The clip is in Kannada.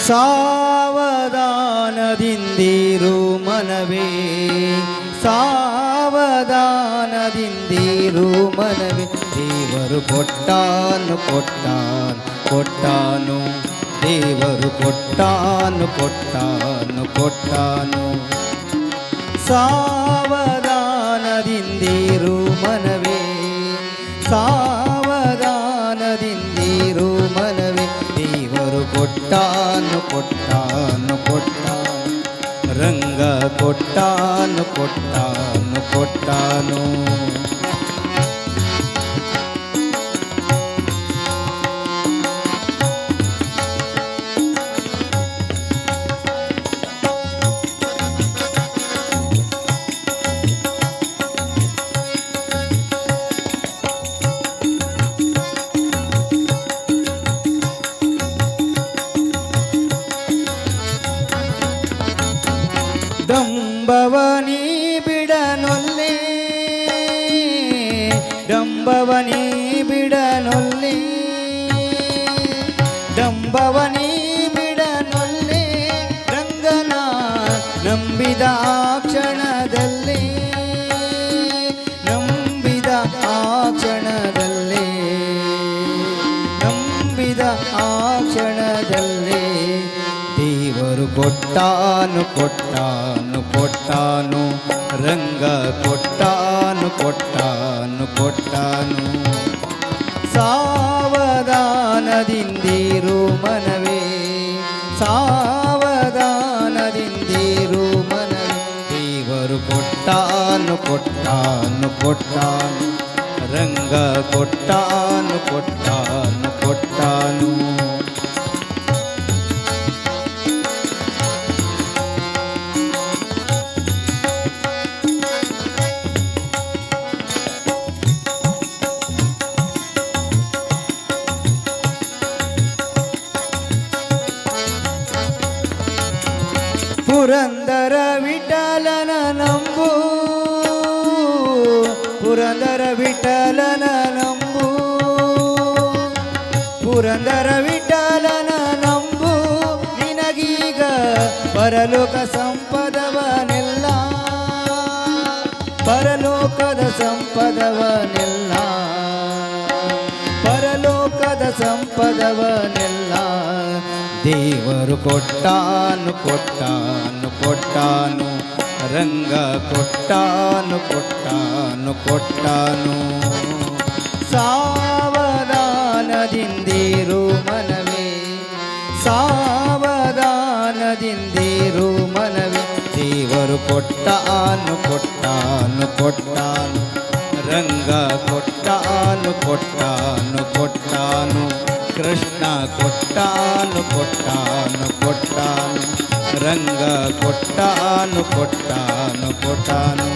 ಸಾವಧಾನದಿಂದಿರು ಮನವೇ, ಸಾವಧಾನದಿಂದಿರು ಮನವೇ. ದೇವರು ಕೊಟ್ಟಾನು ಕೊಟ್ಟಾನು ಕೊಟ್ಟಾನು, ದೇವರು ಕೊಟ್ಟಾನು ಕೊಟ್ಟಾನು ಕೊಟ್ಟಾನು. ಸಾವಧಾನದಿಂದಿರು ಮನವೇ, ಸಾವಧಾನದಿಂದಿರು ಮನವೇ. ದೇವರು ಕೊಟ್ಟಾನು ಕೊಟ್ಟಾನು ಕೊಟ್ಟಾನು, ರಂಗ ಕೊಟ್ಟಾನು ಕೊಟ್ಟಾನು ಕೊಟ್ಟಾನು. ಡಂಬವನಿ ಬಿಡನೊಲ್ಲೆ, ಡಂಬವನಿ ಬಿಡನೊಲ್ಲೆ, ಡಂಬವನಿ ಬಿಡನೊಲ್ಲೆ. ರಂಗನ ನಂಬಿದ ಆ ಕ್ಷಣದಲ್ಲೇ, ನಂಬಿದ ಆ ಕ್ಷಣದಲ್ಲೇ, ನಂಬಿದ ಆ ಕ್ಷಣದಲ್ಲೇ. ದೇವರು ಕೊಟ್ಟಾನು ಕೊಟ್ಟಾನು ಕೊಟ್ಟಾನು, ರಂಗ ಕೊಟ್ಟಾನು ಕೊಟ್ಟಾನು ಕೊಟ್ಟಾನು. ಸಾವಧಾನದಿಂದಿರು ಮನವೇ, ಸಾವಧಾನದಿಂದಿರು ಮನವೇ. ದೇವರು ಕೊಟ್ಟಾನು ಕೊಟ್ಟಾನು ಕೊಟ್ಟಾನು, ರಂಗ ಕೊಟ್ಟಾನು ಕೊಟ್ಟಾನು ಕೊಟ್ಟಾನು. ಪುರಂದರ ವಿಠಲನ ನಂಬು, ಪುರಂದರ ವಿಠಲನ ನಂಬು, ಪುರಂದರ ವಿಠಲನ ನಂಬು. ನಿನಗೀಗ ಪರಲೋಕ ಸಂಪದವನೆಲ್ಲ, ಪರಲೋಕದ ಸಂಪದವನೆಲ್ಲ, ಪರಲೋಕದ ಸಂಪದವನೆಲ್ಲ. ದೇವರು ಕೊಟ್ಟಾನು ಕೊಟ್ಟಾನು ಕೊಟ್ಟಾನು, ರಂಗ ಕೊಟ್ಟಾನು ಕೊಟ್ಟಾನು ಕೊಟ್ಟಾನು. ಸಾವಧಾನದಿಂದಿರು ಮನವೇ, ಸಾವಧಾನದಿಂದಿರು ಮನವೇ. ದೇವರು ಕೊಟ್ಟಾನು ಕೊಟ್ಟಾನು ಕೊಟ್ಟಾನು, ರಂಗ ಕೊಟ್ಟಾನು ಕೊಟ್ಟಾನು ಕೊಟ್ಟಾನು. ಕೃಷ್ಣ ಕೊಟ್ಟಾನು ಕೊಟ್ಟಾನು ಕೊಟ್ಟಾನು, ರಂಗ ಕೊಟ್ಟಾನು ಕೊಟ್ಟಾನು ಕೊಟ್ಟಾನು.